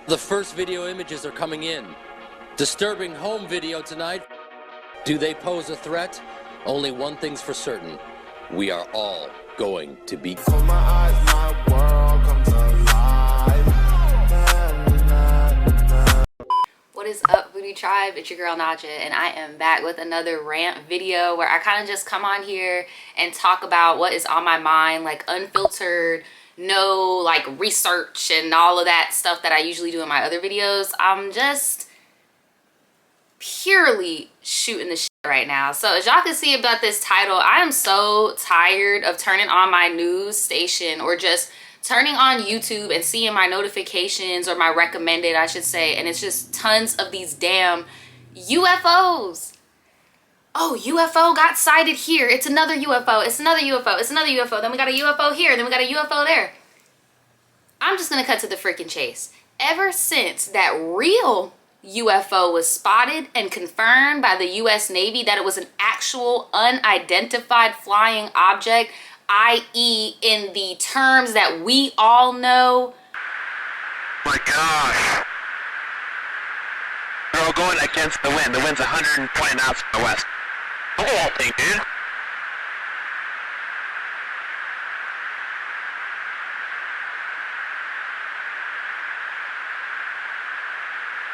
The first video images are coming in. Disturbing home video tonight. Do they pose a threat? Only one thing's for certain. We are all going to be... Close my eyes, my world comes alive. What is up, Booty Tribe? It's your girl Naja, and I am back with another rant video where I kind of just come on here and talk about what is on my mind, like unfiltered, no like research and all of that stuff that I usually do in my other videos. I'm just purely shooting the shit right now. So as y'all can see about this title, I am so tired of turning on my news station or just turning on YouTube and seeing my notifications, or my recommended, I should say, and it's just tons of these damn UFOs. Oh, UFO got sighted here. It's another UFO. It's another UFO. It's another UFO. Then we got a UFO here. Then we got a UFO there. I'm just gonna cut to the freaking chase. Ever since that real UFO was spotted and confirmed by the US Navy that it was an actual unidentified flying object, i.e. in the terms that we all know. My gosh. They're all going against the wind. The wind's 120 knots from the west. Look at that thing, dude.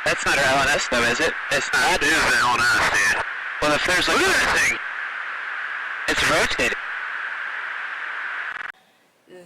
That's not our LNS though, is it? It's not. That is an LNS, dude. Well, if there's like another thing, it's rotating.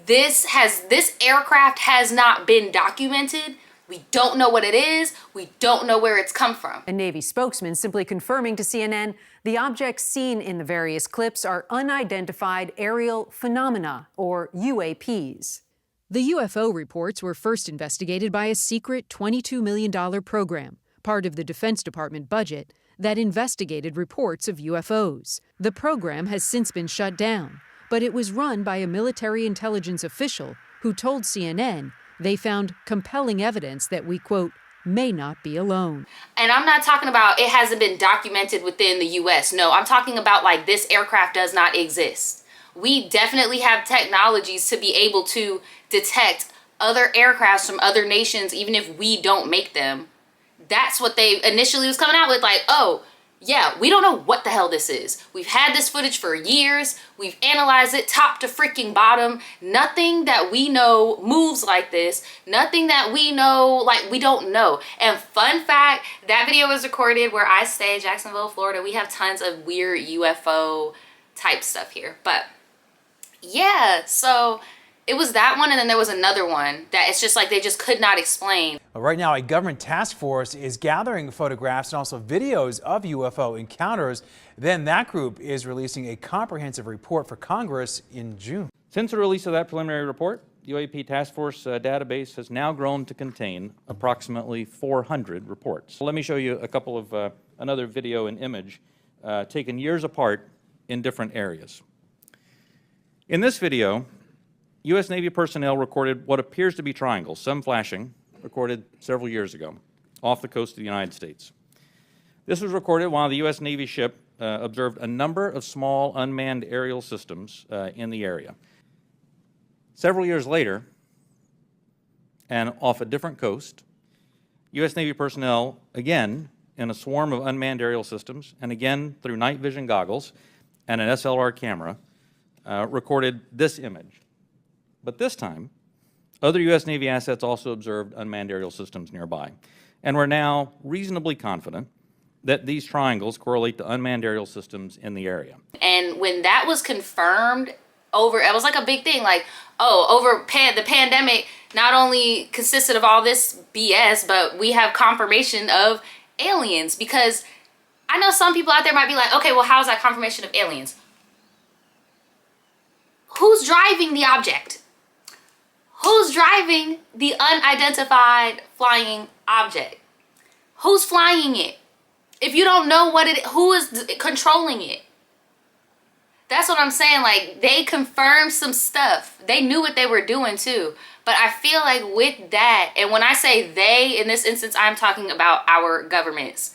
This aircraft has not been documented. We don't know what it is. We don't know where it's come from. A Navy spokesman simply confirming to CNN the objects seen in the various clips are unidentified aerial phenomena, or UAPs. The UFO reports were first investigated by a secret $22 million program, part of the Defense Department budget, that investigated reports of UFOs. The program has since been shut down, but it was run by a military intelligence official who told CNN they found compelling evidence that we, quote, may not be alone. And I'm not talking about it hasn't been documented within the US. No, I'm talking about like this aircraft does not exist. We definitely have technologies to be able to detect other aircrafts from other nations, even if we don't make them. That's what they initially was coming out with, like, oh, yeah, we don't know what the hell this is. We've had this footage for years. We've analyzed it top to freaking bottom. Nothing that we know moves like this. Nothing that we know, like, we don't know. And fun fact, that video was recorded where I stay, Jacksonville, Florida. We have tons of weird UFO type stuff here. But yeah, so it was that one, and then there was another one that it's just like they just could not explain. Right now, a government task force is gathering photographs and also videos of UFO encounters. Then that group is releasing a comprehensive report for Congress in June. Since the release of that preliminary report, the UAP task force database has now grown to contain approximately 400 reports. Let me show you a couple of another video and image taken years apart in different areas. In this video, U.S. Navy personnel recorded what appears to be triangles, some flashing, recorded several years ago, off the coast of the United States. This was recorded while the U.S. Navy ship observed a number of small unmanned aerial systems in the area. Several years later, and off a different coast, U.S. Navy personnel, again in a swarm of unmanned aerial systems, and again through night vision goggles and an SLR camera, recorded this image. But this time, other U.S. Navy assets also observed unmanned aerial systems nearby. And we're now reasonably confident that these triangles correlate to unmanned aerial systems in the area. And when that was confirmed it was like a big thing, like, oh, the pandemic not only consisted of all this BS, but we have confirmation of aliens. Because I know some people out there might be like, okay, well, how is that confirmation of aliens? Who's driving the object? Who's driving the unidentified flying object? Who's flying it? If you don't know who is controlling it? That's what I'm saying. Like, they confirmed some stuff. They knew what they were doing too. But I feel like with that, and when I say they, in this instance, I'm talking about our governments.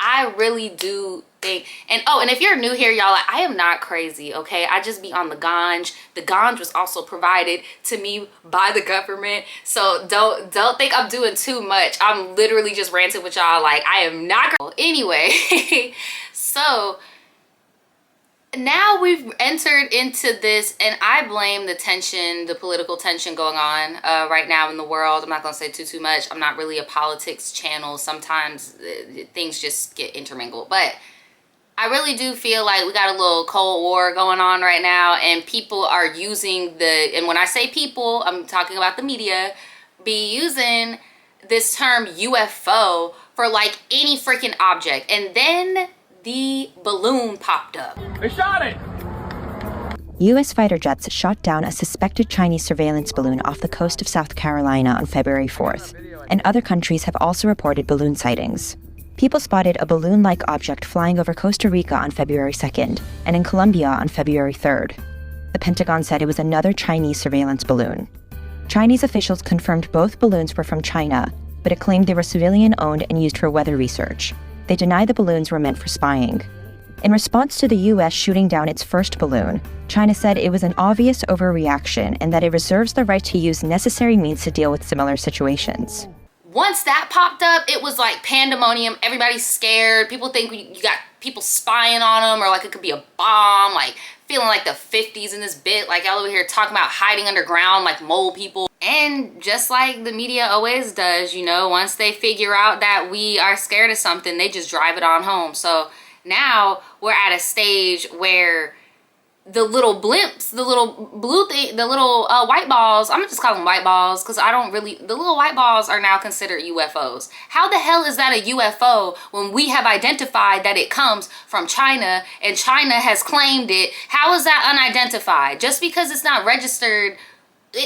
I really do think, and oh, and if you're new here, y'all, like, I am not crazy, okay? I just be on the ganj. The ganj was also provided to me by the government, so don't think I'm doing too much. I'm literally just ranting with y'all, like, I am not. Anyway, so now we've entered into this, and I blame the tension, the political tension going on right now in the world. I'm not gonna say too much. I'm not really a politics channel. Sometimes things just get intermingled, but I really do feel like we got a little Cold War going on right now, and people are using and when I say people, I'm talking about the media, be using this term UFO for like any freaking object. And then the balloon popped up. They shot it! U.S. fighter jets shot down a suspected Chinese surveillance balloon off the coast of South Carolina on February 4th, and other countries have also reported balloon sightings. People spotted a balloon-like object flying over Costa Rica on February 2nd, and in Colombia on February 3rd. The Pentagon said it was another Chinese surveillance balloon. Chinese officials confirmed both balloons were from China, but it claimed they were civilian-owned and used for weather research. They denied the balloons were meant for spying. In response to the U.S. shooting down its first balloon, China said it was an obvious overreaction and that it reserves the right to use necessary means to deal with similar situations. Once that popped up, it was like pandemonium. Everybody's scared. People think you got people spying on them, or like it could be a bomb, like feeling like the 50s in this bit, like y'all over here talking about hiding underground like mole people. And just like the media always does, you know, once they figure out that we are scared of something, they just drive it on home. So now we're at a stage where the little blimps, the little blue thing, the little white balls, I'm gonna just call them white balls because I don't really, the little white balls are now considered UFOs. How the hell is that a UFO when we have identified that it comes from China and China has claimed it? How is that unidentified? Just because it's not registered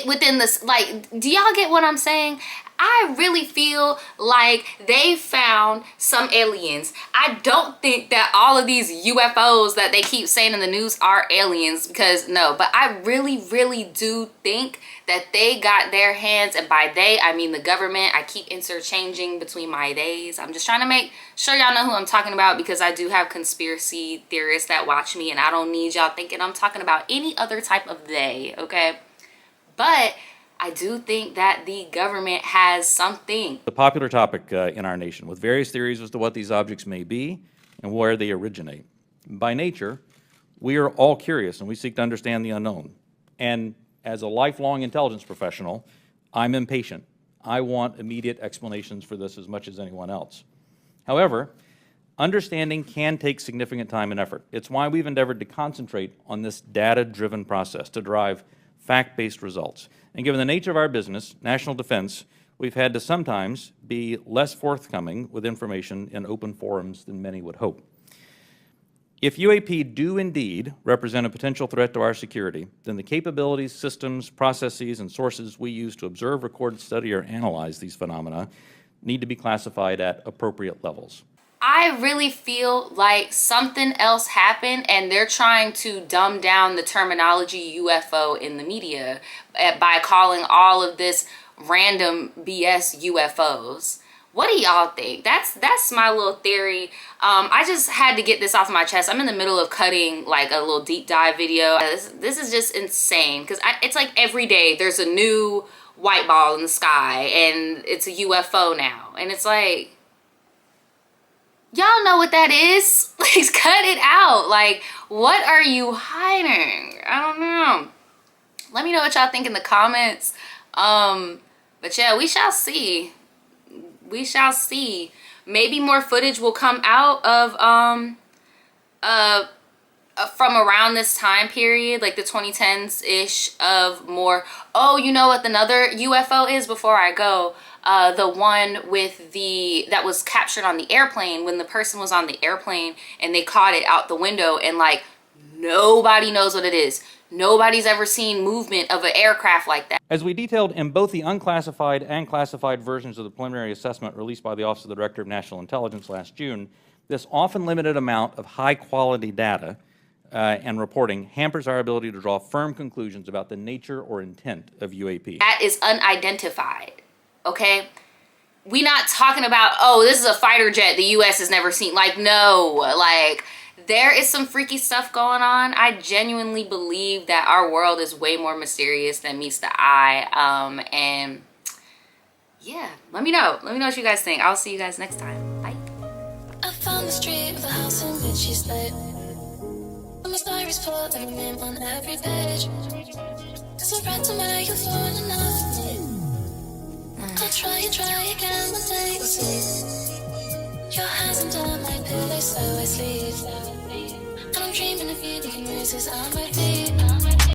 within this, like, do y'all get what I'm saying? I really feel like they found some aliens. I don't think that all of these UFOs that they keep saying in the news are aliens, because no, but I really do think that they got their hands, and by they, I mean the government. I keep interchanging between my theys. I'm just trying to make sure y'all know who I'm talking about, because I do have conspiracy theorists that watch me, and I don't need y'all thinking I'm talking about any other type of they, okay? But I do think that the government has something. The popular topic in our nation, with various theories as to what these objects may be and where they originate. By nature, we are all curious and we seek to understand the unknown. And as a lifelong intelligence professional, I'm impatient. I want immediate explanations for this as much as anyone else. However, understanding can take significant time and effort. It's why we've endeavored to concentrate on this data-driven process to derive fact-based results. And given the nature of our business, national defense, we've had to sometimes be less forthcoming with information in open forums than many would hope. If UAP do indeed represent a potential threat to our security, then the capabilities, systems, processes, and sources we use to observe, record, study, or analyze these phenomena need to be classified at appropriate levels. I really feel like something else happened, and they're trying to dumb down the terminology UFO in the media by calling all of this random BS UFOs. What do y'all think? That's my little theory. I just had to get this off my chest. I'm in the middle of cutting like a little deep dive video. This is just insane, because it's like every day there's a new white ball in the sky and it's a UFO now, and it's like, y'all know what that is. Please cut it out. Like, what are you hiding? I don't know. Let me know what y'all think in the comments. But yeah, we shall see. We shall see. Maybe more footage will come out of from around this time period, like the 2010s-ish, of more. Oh, you know what another UFO is before I go? The one with that was captured on the airplane, when the person was on the airplane and they caught it out the window, and like nobody knows what it is. Nobody's ever seen movement of an aircraft like that. As we detailed in both the unclassified and classified versions of the preliminary assessment released by the Office of the Director of National Intelligence last June, this often limited amount of high-quality data and reporting hampers our ability to draw firm conclusions about the nature or intent of UAP. That is unidentified. Okay, we not talking about, oh, this is a fighter jet the US has never seen. Like, no, like, there is some freaky stuff going on. I genuinely believe that our world is way more mysterious than meets the eye. And yeah, let me know what you guys think. I'll see you guys next time. Bye. I found the street with a house in which she stayed. And my stories put their name on every page. Cause I read to where you're falling enough for me. I'll try again one day you'll see. Your hands under my pillow so I sleep. And I'm dreaming of you leaving roses on my feet.